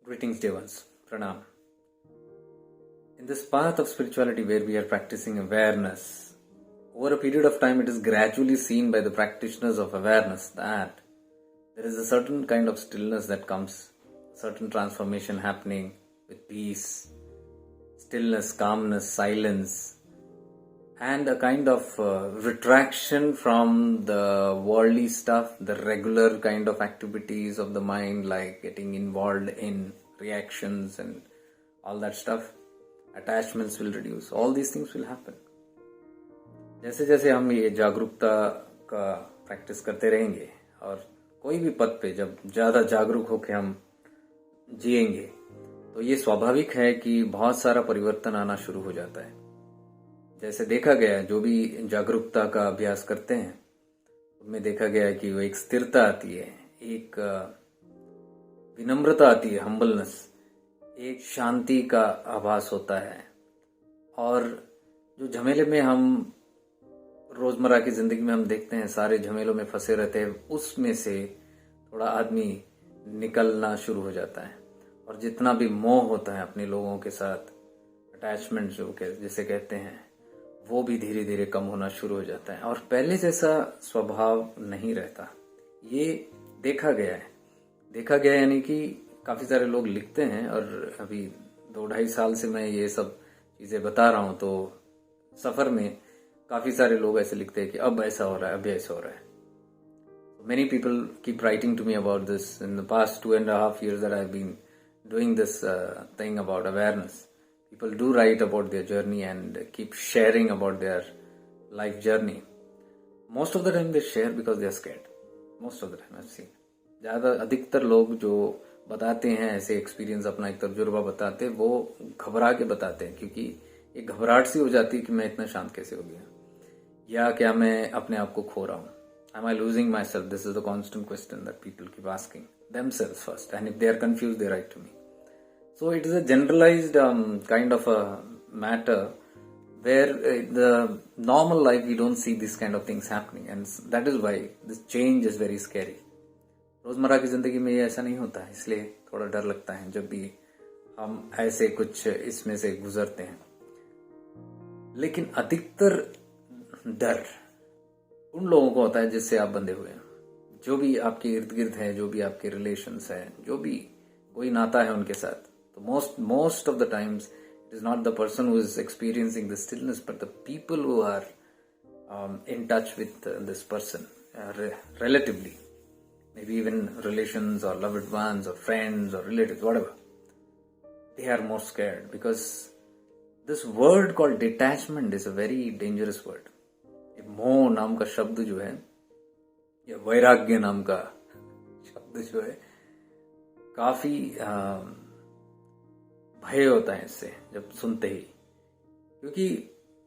Greetings, dear ones. Pranam. In this path of spirituality where we are practicing awareness, over a period of time it is gradually seen by the practitioners of awareness that there is a certain kind of stillness that comes, certain transformation happening with peace, stillness, calmness, silence, and a kind of retraction from the worldly stuff, the regular kind of activities of the mind, like getting involved in reactions and all that stuff. Attachments will reduce. All these things will happen. जैसे जैसे हम ये जागरूकता का practice करते रहेंगे और कोई भी पद पे जब ज़्यादा जागरूक होकर हम जिएंगे तो ये स्वाभाविक है कि बहुत सारा परिवर्तन आना शुरू हो जाता है. जैसे देखा गया है, जो भी जागरूकता का अभ्यास करते हैं उनमें देखा गया है कि वो एक स्थिरता आती है, एक विनम्रता आती है, हम्बलनेस, एक शांति का आभास होता है. और जो झमेले में हम रोजमर्रा की जिंदगी में हम देखते हैं, सारे झमेलों में फंसे रहते हैं, उसमें से थोड़ा आदमी निकलना शुरू हो जाता है. और जितना भी मोह होता है अपने लोगों के साथ, अटैचमेंट जिसे कहते हैं, वो भी धीरे धीरे कम होना शुरू हो जाता है और पहले जैसा स्वभाव नहीं रहता. ये देखा गया यानी कि काफ़ी सारे लोग लिखते हैं और अभी 2-2.5 साल से मैं ये सब चीज़ें बता रहा हूँ तो सफ़र में काफ़ी सारे लोग ऐसे लिखते हैं कि अब ऐसा हो रहा है, अब ऐसा हो रहा है. Many people keep writing to me about this in the past 2.5 years that I've been doing this thing about awareness. People do write about their journey and keep sharing about their life journey. Most of the time they share because they are scared. Most of the time I've seen. अधिकतर लोग जो बताते हैं ऐसे experience, अपना एक तजुर्बा बताते हैं, वो घबरा के बताते हैं क्योंकि एक घबराहट सी हो जाती है कि मैं इतना शांत कैसे हो गया, या क्या मैं अपने आप को खो रहा हूँ. Am I losing myself? This is the constant question that people keep asking themselves first, and if they are confused, they write to me. So it is a generalized kind of a matter where the normal life we don't see this kind of things happening, and that is why this change is very scary. रोजमर्रा की जिंदगी में ये ऐसा नहीं होता है, इसलिए थोड़ा डर लगता है जब भी हम ऐसे कुछ इसमें से गुजरते हैं. लेकिन अधिकतर डर उन लोगों को होता है जिससे आप बंधे हुए हैं, जो भी आपके इर्द गिर्द है, जो भी आपके रिलेशंस है, जो भी कोई नाता है उनके साथ. तो most of the times it is not the person who is experiencing the stillness, but the people who are in touch with this person relatively, maybe even relations or loved ones or friends or relatives, whatever. They are more scared because this word called detachment is a very dangerous word. मोह नाम का शब्द जो है, या वैराग्य नाम का शब्द जो है, काफी भय होता है इससे जब सुनते ही. क्योंकि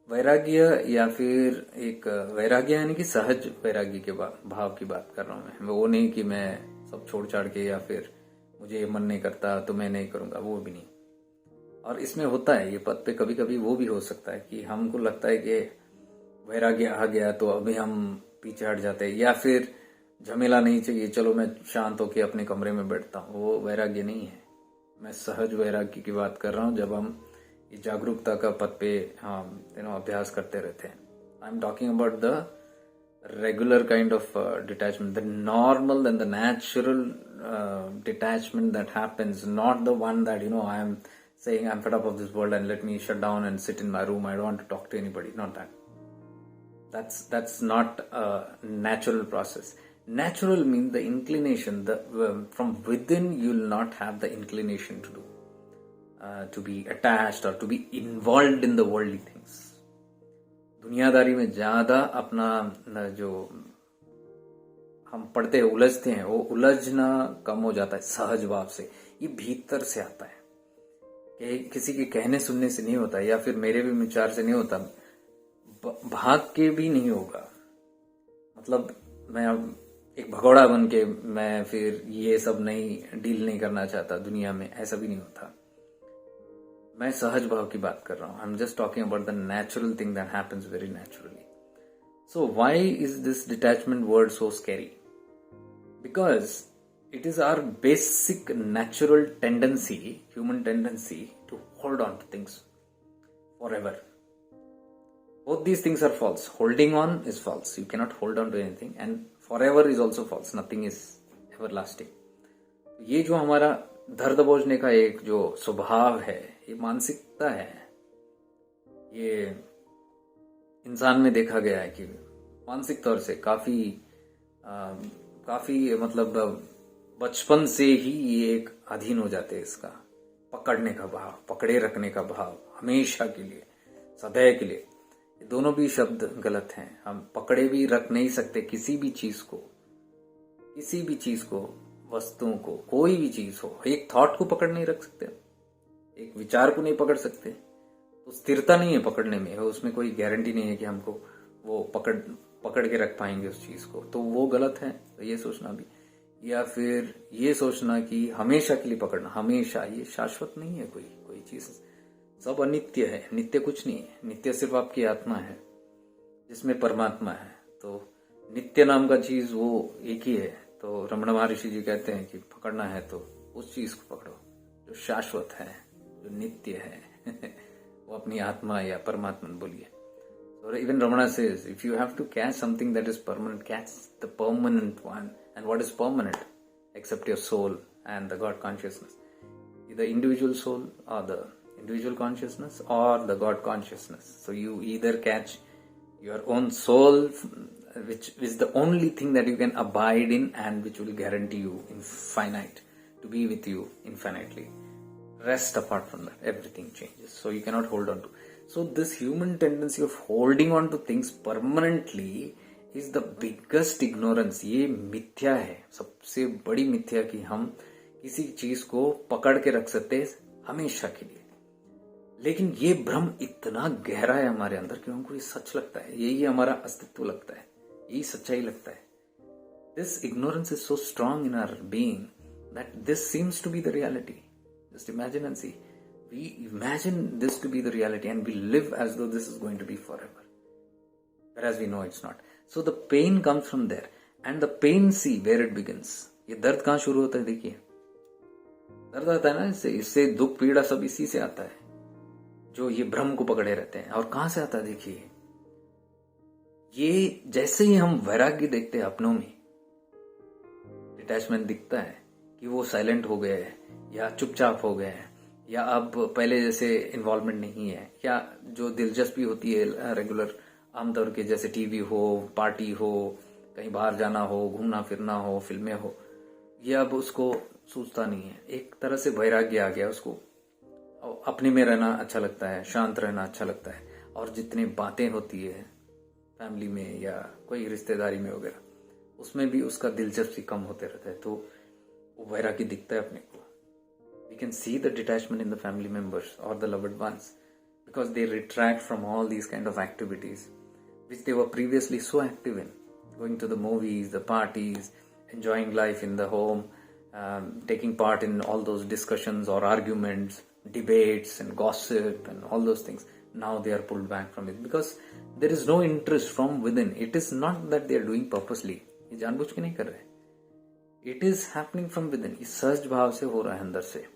वैराग्य या फिर एक वैराग्य यानी कि सहज वैराग्य के भाव की बात कर रहा हूं मैं. वो नहीं कि मैं सब छोड़ छाड़ के या फिर मुझे मन नहीं करता तो मैं नहीं करूंगा, वो भी नहीं. और इसमें होता है ये पद पे कभी कभी वो भी हो सकता है कि हमको लगता है कि वैराग्य आ गया तो अभी हम पीछे हट जाते हैं, या फिर झमेला नहीं चाहिए, चलो मैं शांत होकर अपने कमरे में बैठता हूँ. वो वैराग्य नहीं है. मैं सहज वैराग्य की बात कर रहा हूँ जब हम ये जागरूकता का पद पे अभ्यास करते रहते हैं. I am talking about the regular kind of detachment, the normal and the natural detachment that happens, not the one that I am saying I'm fed up of this world and let me shut down and sit in my room. I don't want to talk to anybody. Not that. That's not a natural process. Natural means the inclination. From within, you will not have the inclination to be attached or to be involved in the worldly things. दुनियादारी में ज्यादा अपना जो हम पढ़ते हैं, उलझते हैं, वो उलझना कम हो जाता है सहज भाव से. ये भीतर से आता है, किसी के कहने सुनने से नहीं होता, या फिर मेरे भी विचार से नहीं होता, भाग के भी नहीं होगा. मतलब मैं अब एक भगोड़ा बन के मैं फिर ये सब नहीं डील नहीं करना चाहता दुनिया में, ऐसा भी नहीं होता. मैं सहज भाव की बात कर रहा हूँ. I am just talking about the natural thing that happens very naturally. So why is this detachment word so scary? Because It is our basic natural tendency, human tendency, to hold on to things forever. Both these things are false. Holding on is false. You cannot hold on to anything, and forever is also false. Nothing is everlasting. ये जो हमारा धर दबोचने का एक जो स्वभाव है, ये मानसिकता है, ये इंसान में देखा गया है कि मानसिक तौर से काफी मतलब बचपन से ही ये एक अधीन हो जाते हैं इसका, पकड़ने का भाव, पकड़े रखने का भाव, हमेशा के लिए, सदैव के लिए। ये दोनों भी शब्द गलत हैं। हम पकड़े भी रख नहीं सकते किसी भी चीज को, वस्तुओं को, कोई भी चीज हो। एक थॉट को पकड़ नहीं रख सकते, एक विचार को नहीं पकड़ सकते, तो स्थिरता नहीं है पकड़ने में, उसमें कोई गारंटी नहीं है कि हमको वो पकड़ के रख पाएंगे उस चीज को, तो वो गलत है। तो ये सोचना भी, या फिर ये सोचना कि हमेशा के लिए पकड़ना, हमेशा, ये शाश्वत नहीं है कोई चीज। सब अनित्य है, नित्य कुछ नहीं है। नित्य सिर्फ आपकी आत्मा है जिसमें परमात्मा है। तो नित्य नाम का चीज वो एक ही है। तो रमण महर्षि जी कहते हैं कि पकड़ना है तो उस चीज को पकड़ो जो शाश्वत है, जो नित्य है वो अपनी आत्मा या परमात्मा बोलिए। So even Ramana says, if you have to catch something that is permanent, catch the permanent one. And what is permanent? Except your soul and the God consciousness. The individual soul or the individual consciousness or the God consciousness. So you either catch your own soul, which is the only thing that you can abide in and which will guarantee you infinite, to be with you infinitely. Rest apart from that, everything changes. So you cannot hold on to. So this human tendency of holding on to things permanently is the biggest ignorance. ये मिथ्या है, सबसे बड़ी मिथ्या कि हम किसी चीज को पकड़ के रख सकते हैं हमेशा के लिए। लेकिन ये भ्रम इतना गहरा है हमारे अंदर कि हमको ये सच लगता है, यही हमारा अस्तित्व लगता है, यही सच्चाई लगता है। This ignorance is so strong in our being that this seems to be the reality. Just imagine and see. We imagine this to be the reality and we live as though this is going to be forever. Whereas we know it's not. So the pain comes from there. And the pain, see where it begins. ये दर्द कहाँ शुरू होता है देखिए। दर्द आता है ना इससे दुख पीड़ा सब इसी से आता है, जो ये भ्रम को पकड़े रहते हैं। और कहाँ से आता है देखिए, ये जैसे ही हम वैराग्य देखते हैं अपनों में, डिटैचमेंट दिखता है कि वो साइलेंट हो गए हैं या चुपचाप हो गए हैं, या अब पहले जैसे इन्वॉल्वमेंट नहीं है, या जो दिलचस्पी होती है रेगुलर आमतौर के, जैसे टीवी हो, पार्टी हो, कहीं बाहर जाना हो, घूमना फिरना हो, फिल्में हो, ये अब उसको सूझता नहीं है। एक तरह से वैराग्य आ गया, उसको अपने में रहना अच्छा लगता है, शांत रहना अच्छा लगता है। और जितनी बातें होती है फैमिली में या कोई रिश्तेदारी में वगैरह, उसमें भी उसका दिलचस्पी कम होते रहता है, तो वो वैराग्य दिखता है अपने को। We can see the detachment in the family members or the loved ones because they retract from all these kind of activities which they were previously so active in, going to the movies, the parties, enjoying life in the home, taking part in all those discussions or arguments, debates and gossip and all those things. Now they are pulled back from it because there is no interest from within. It is not that they are doing purposely. ये जानबूझ के नहीं कर रहे, It is happening from within. इस सहज भाव से हो रहा है अंदर से।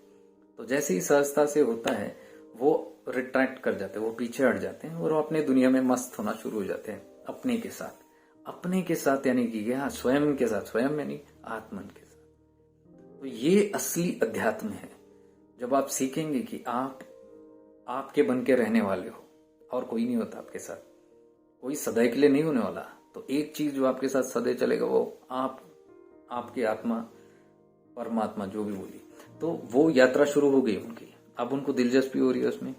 तो जैसे ही सहजता से होता है, वो रिट्रैक्ट कर जाते हैं, वो पीछे हट जाते हैं और वो अपने दुनिया में मस्त होना शुरू हो जाते हैं अपने के साथ यानी कि यहाँ स्वयं के साथ, स्वयं यानी आत्मन के साथ। तो ये असली अध्यात्म है, जब आप सीखेंगे कि आप आपके बन के रहने वाले हो और कोई नहीं होता आपके साथ, कोई सदैव के लिए नहीं होने वाला। तो एक चीज जो आपके साथ सदैव चलेगा वो आपकी आत्मा, परमात्मा, जो भी बोली। तो वो यात्रा शुरू हो गई उनकी। अब उनको दिलचस्पी हो रही है उसमें,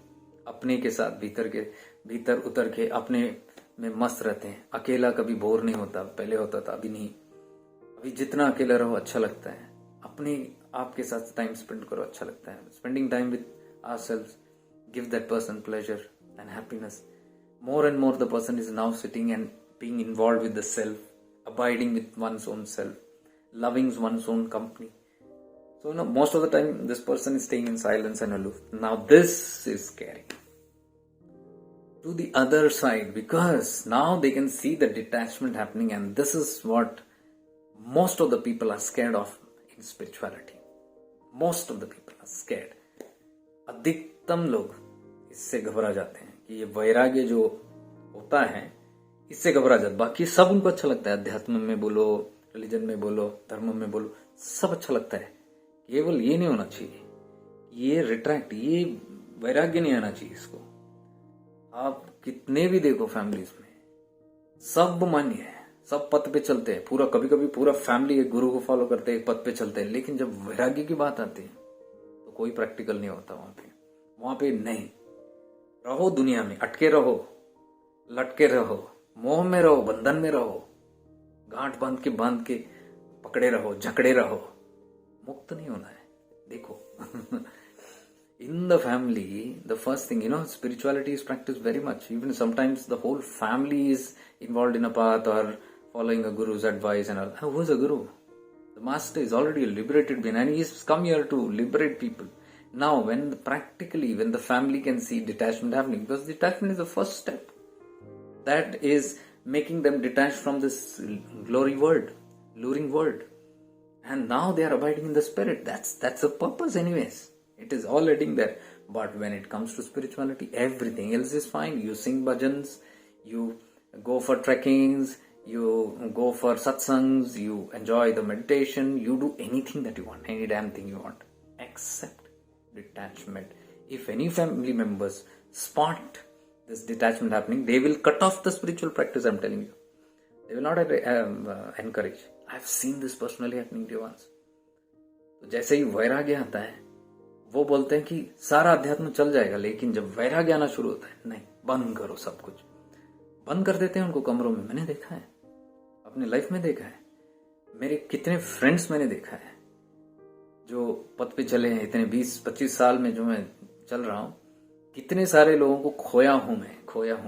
अपने के साथ भीतर उतर के अपने में मस्त रहते हैं। अकेला कभी बोर नहीं होता, पहले होता था, अभी नहीं। अभी जितना अकेला रहो अच्छा लगता है, अपने आप के साथ टाइम स्पेंड करो अच्छा लगता है। Spending time with ourselves give that person pleasure and happiness. More and more the person is now sitting and being involved with the self, abiding with one's own self, loving one's own company. So most of the time this person is staying in silence and aloof. Now this is scary. To the other side, because now they can see the detachment happening, and this is what most of the people are scared of in spirituality. Most of the people are scared. अधिकतम लोग इससे घबरा जाते हैं कि ये वैराग्य जो होता है इससे घबरा जाते. बाकी सब उनको अच्छा लगता है. अध्यात्म में बोलो, रिलीजन में बोलो, धर्म में बोलो, सब अच्छा लगता है. केवल ये नहीं होना चाहिए, ये रिट्रैक्ट, ये वैराग्य नहीं आना चाहिए इसको. आप कितने भी देखो फैमिलीज में, सब मान्य है, सब पथ पे चलते हैं. पूरा कभी कभी पूरा फैमिली एक गुरु को फॉलो करते हैं, एक पथ पे चलते हैं. लेकिन जब वैराग्य की बात आती है तो कोई प्रैक्टिकल नहीं होता वहां पे. वहां पे नहीं रहो, दुनिया में अटके रहो, लटके रहो, मोह में रहो, बंधन में रहो, गांठ बांध के पकड़े रहो, जकड़े रहो. मुक्त नहीं होना है. देखो in the family, the first thing, spirituality is practiced very much. Even sometimes the whole family is involved in a path or following a guru's advice and all. Who is a guru? The master is already a liberated being and he's come here to liberate people. Now, when the family can see detachment happening, because detachment is the first step. That is making them detached from this luring world. And now they are abiding in the spirit. That's the purpose anyways. It is all heading there. But when it comes to spirituality, everything else is fine. You sing bhajans, you go for trekkings, you go for satsangs, you enjoy the meditation, you do anything that you want, any damn thing you want, except detachment. If any family members spot this detachment happening, they will cut off the spiritual practice, I'm telling you. They will not encourage. I've seen this personally happening to once. तो जैसे ही वैराग्य आता है, वो बोलते हैं कि सारा अध्यात्म चल जाएगा. लेकिन जब वैराग्य आना शुरू होता है, नहीं, बंद करो, सब कुछ बंद कर देते हैं उनको कमरों में. मैंने देखा है, अपने लाइफ में देखा है. मेरे कितने फ्रेंड्स मैंने देखा है जो पथ पे चले हैं. इतने 20-25 साल में जो मैं चल रहा हूं, कितने सारे लोगों को खोया हूं.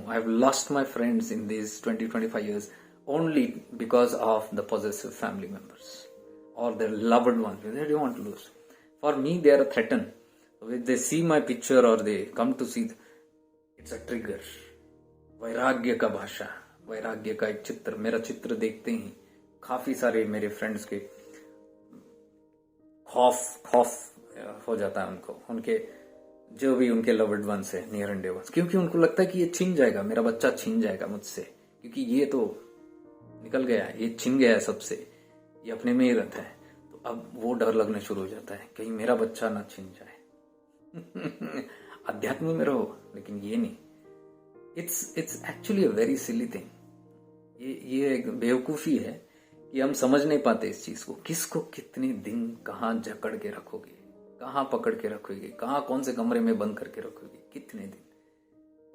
I have lost my friends in this 20-25 years only because of the possessive family members or their loved ones. They don't want to lose. For me, they are a threat. If they see my picture or they come to see, it's a trigger. वैराग्य का भाषा, वैराग्य का एक चित्र. मेरा चित्र देखते ही काफी सारे मेरे फ्रेंड्स के खौफ हो जाता है उनको, उनके जो भी उनके लव्ड वंस है, नियर एंड डियर वंस. क्योंकि उनको लगता है कि ये छीन जाएगा, मेरा बच्चा छीन जाएगा मुझसे, क्योंकि ये तो निकल गया, ये छिन गया है सबसे, ये अपने में ही रहता है. तो अब वो डर लगने शुरू हो जाता है, कहीं मेरा बच्चा ना छिन जाए. अध्यात्म में रहो, लेकिन ये नहीं. It's actually a very silly thing. ये एक बेवकूफी है कि हम समझ नहीं पाते इस चीज को. किसको कितने दिन कहाँ जकड़ के रखोगे, कहाँ पकड़ के रखोगे, कहाँ कौन से कमरे में बंद करके रखोगे, कितने दिन.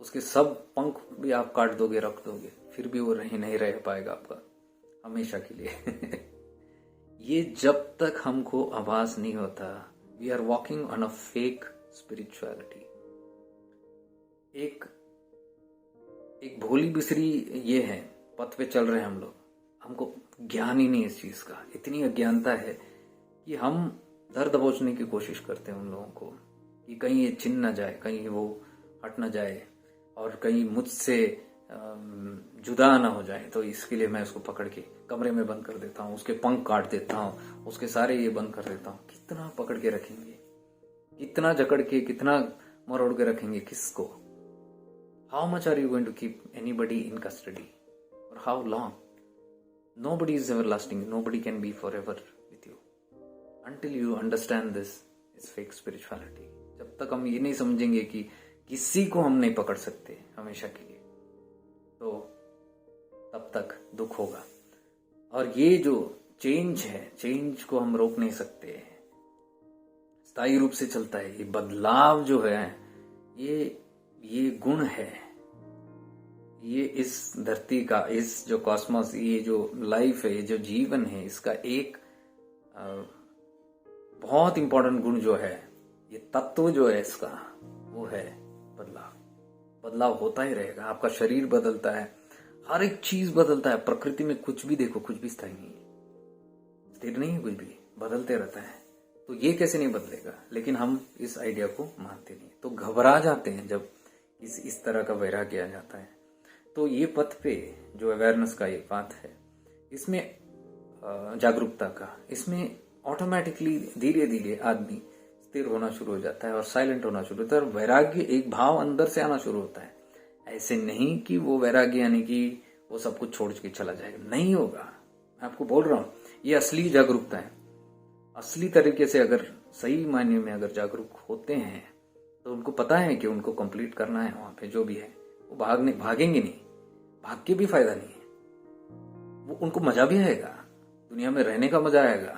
उसके सब पंख भी आप काट दोगे, रख दोगे, फिर भी वो नहीं रह पाएगा आपका हमेशा के लिए. ये जब तक हमको आभास नहीं होता, we are walking on a fake spirituality. एक भोली बिसरी ये है, पथ पे चल रहे हैं हम लोग, हमको ज्ञान ही नहीं इस चीज का. इतनी अज्ञानता है कि हम दर दबोचने की कोशिश करते हैं उन लोगों को कि कहीं ये छिन ना जाए, कहीं वो हट ना जाए, और कहीं मुझसे जुदा ना हो जाए. तो इसके लिए मैं उसको पकड़ के कमरे में बंद कर देता हूँ, उसके पंख काट देता हूँ, उसके सारे ये बंद कर देता हूँ. कितना पकड़ के रखेंगे, कितना जकड़ के, कितना मरोड़ के रखेंगे किसको? How much are you going to keep anybody in custody और how long? Nobody is everlasting. Nobody can be forever with you. Until you understand this, is fake spirituality. जब तक हम ये नहीं समझेंगे कि किसी को हम नहीं पकड़ सकते हमेशा के लिए, तो तब तक दुख होगा. और ये जो चेंज है, चेंज को हम रोक नहीं सकते, स्थायी रूप से चलता है. ये बदलाव जो है, ये गुण है, ये इस धरती का, इस जो कॉस्मोस, ये जो लाइफ है, ये जो जीवन है, इसका एक बहुत इंपॉर्टेंट गुण जो है, ये तत्व जो है इसका, वो है बदलाव. बदलाव होता ही रहेगा. आपका शरीर बदलता है, हर एक चीज बदलता है. प्रकृति में कुछ भी देखो, कुछ भी स्थायी नहीं है, स्थिर नहीं है, कुछ भी बदलते रहता है. तो ये कैसे नहीं बदलेगा? लेकिन हम इस आइडिया को मानते नहीं, तो घबरा जाते हैं जब इस तरह का वैराग्य आ जाता है. तो ये पथ पे जो अवेयरनेस का ये पाथ है, इसमें जागरूकता का, इसमें ऑटोमेटिकली धीरे धीरे आदमी स्थिर होना शुरू हो जाता है और साइलेंट होना शुरू होता है, और वैराग्य एक भाव अंदर से आना शुरू होता है। ऐसे नहीं कि वो वैराग्य यानी कि वो सब कुछ छोड़ के चला जाएगा, नहीं होगा। मैं आपको बोल रहा हूं, ये असली जागरूकता है। असली तरीके से अगर सही मायने में अगर जागरूक होते हैं तो उनको पता है कि उनको कंप्लीट करना है, वहां पे जो भी है वो भागेंगे नहीं, भाग के भी फायदा नहीं है। वो उनको मजा भी आएगा, दुनिया में रहने का मजा आएगा,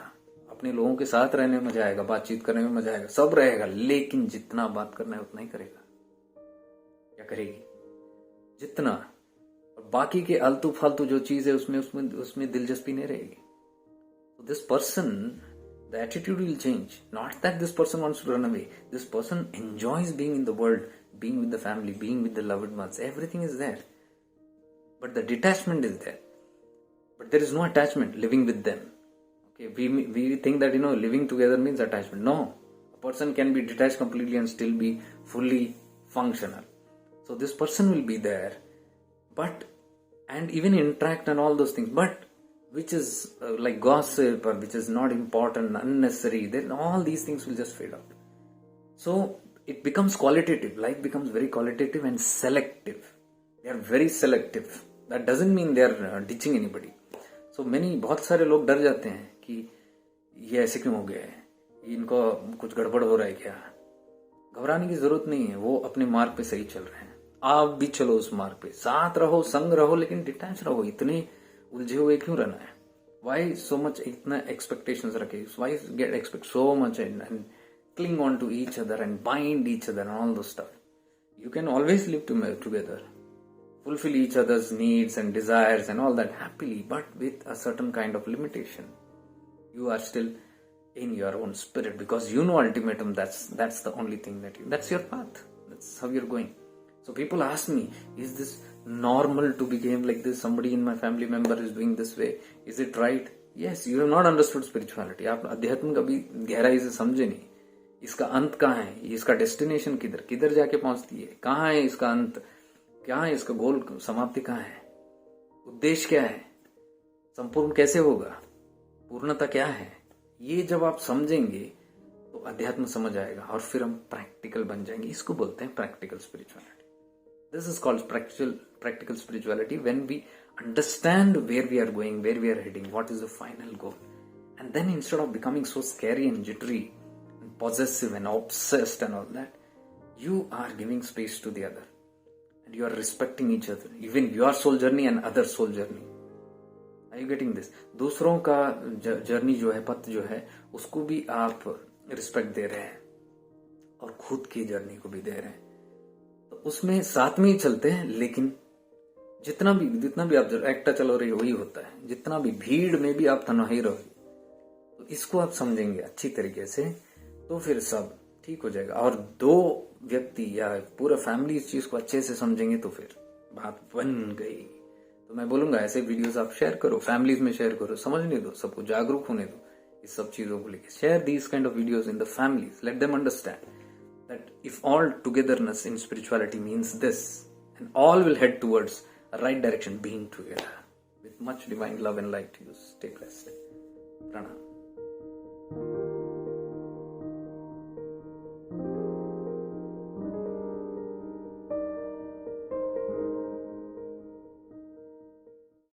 अपने लोगों के साथ रहने में मजा आएगा, बातचीत करने में मजा आएगा, सब रहेगा। लेकिन जितना बात करना है उतना ही करेगा या करेगी, जितना। और बाकी के आलतू फालतू जो चीज है उसमें दिलचस्पी नहीं रहेगी। So this person, the attitude will change. Not that this person wants to run away. This person enjoys being in the world, being with the family, being with the loved ones. Everything is there. But the detachment is there. But there is no attachment living with them. Okay, we think that, living together means attachment. No. A person can be detached completely and still be fully functional. So this person will be there, and even interact and all those things. But which is like gossip or which is not important, unnecessary, then all these things will just fade out. So it becomes qualitative. Life becomes very qualitative and selective. They are very selective. That doesn't mean they are ditching anybody. So बहुत सारे लोग डर जाते हैं कि ये ऐसे क्यों हो गया है, इनको कुछ गड़बड़ हो रहा है क्या। घबराने की जरूरत नहीं है, वो अपने मार्ग पे सही चल रहे हैं। आप भी चलो उस मार्ग पे, साथ रहो, संग रहो, लेकिन डिटैच रहो। इतने उलझे हुए क्यों रहना है? वाई सो मच इतना एक्सपेक्टेशंस रखे? Why get expect so much and cling on to each other and bind each other and all those stuff? You can always live together, fulfill each other's needs and desires and all that happily, but with a certain kind of limitation. You are still in your own spirit, because ultimatum, that's the only thing that's your path. That's how you're going. So people ask me, is this normal to behave like this? Somebody in my family member is doing this way. Is it right? Yes, you have not understood spirituality. आप अध्यात्म कभी गहराई से समझे नहीं। इसका अंत कहाँ है? इसका डेस्टिनेशन किधर जाके पहुंचती है? कहाँ है इसका अंत? क्या है इसका गोल? समाप्ति कहाँ है? उद्देश्य क्या है? संपूर्ण कैसे होगा? पूर्णता क्या है? ये जब आप समझेंगे तो अध्यात्म समझ आएगा, और फिर हम प्रैक्टिकल बन जाएंगे। इसको बोलते हैं practical spirituality. This is called practical spirituality, when we understand where we are going, where we are heading, what is the final goal. And then instead of becoming so scary and jittery and possessive and obsessed and all that, you are giving space to the other. And you are respecting each other, even your soul journey and other soul journey. Are you getting this? दूसरों का journey जो है, पथ जो है, उसको भी आप रिस्पेक्ट दे रहे हैं, और खुद की जर्नी को भी दे रहे हैं। उसमें साथ में ही चलते हैं, लेकिन जितना भी आप एक्टा चलो रही वही होता है। जितना भी भीड़ में भी आप तन्हाई रहो, तो इसको आप समझेंगे अच्छी तरीके से, तो फिर सब ठीक हो जाएगा। और दो व्यक्ति या पूरा फैमिली इस चीज को अच्छे से समझेंगे तो फिर बात बन गई। तो मैं बोलूंगा ऐसे वीडियोस आप शेयर करो, फैमिलीज में शेयर करो, समझने दो, सबको जागरूक होने दो इस सब चीजों को लेकर। Share these kind of videos in the families, let them understand that if all togetherness in spirituality means this, and all will head towards a right direction, being together. With much divine love and light to you. Stay blessed. Pranam.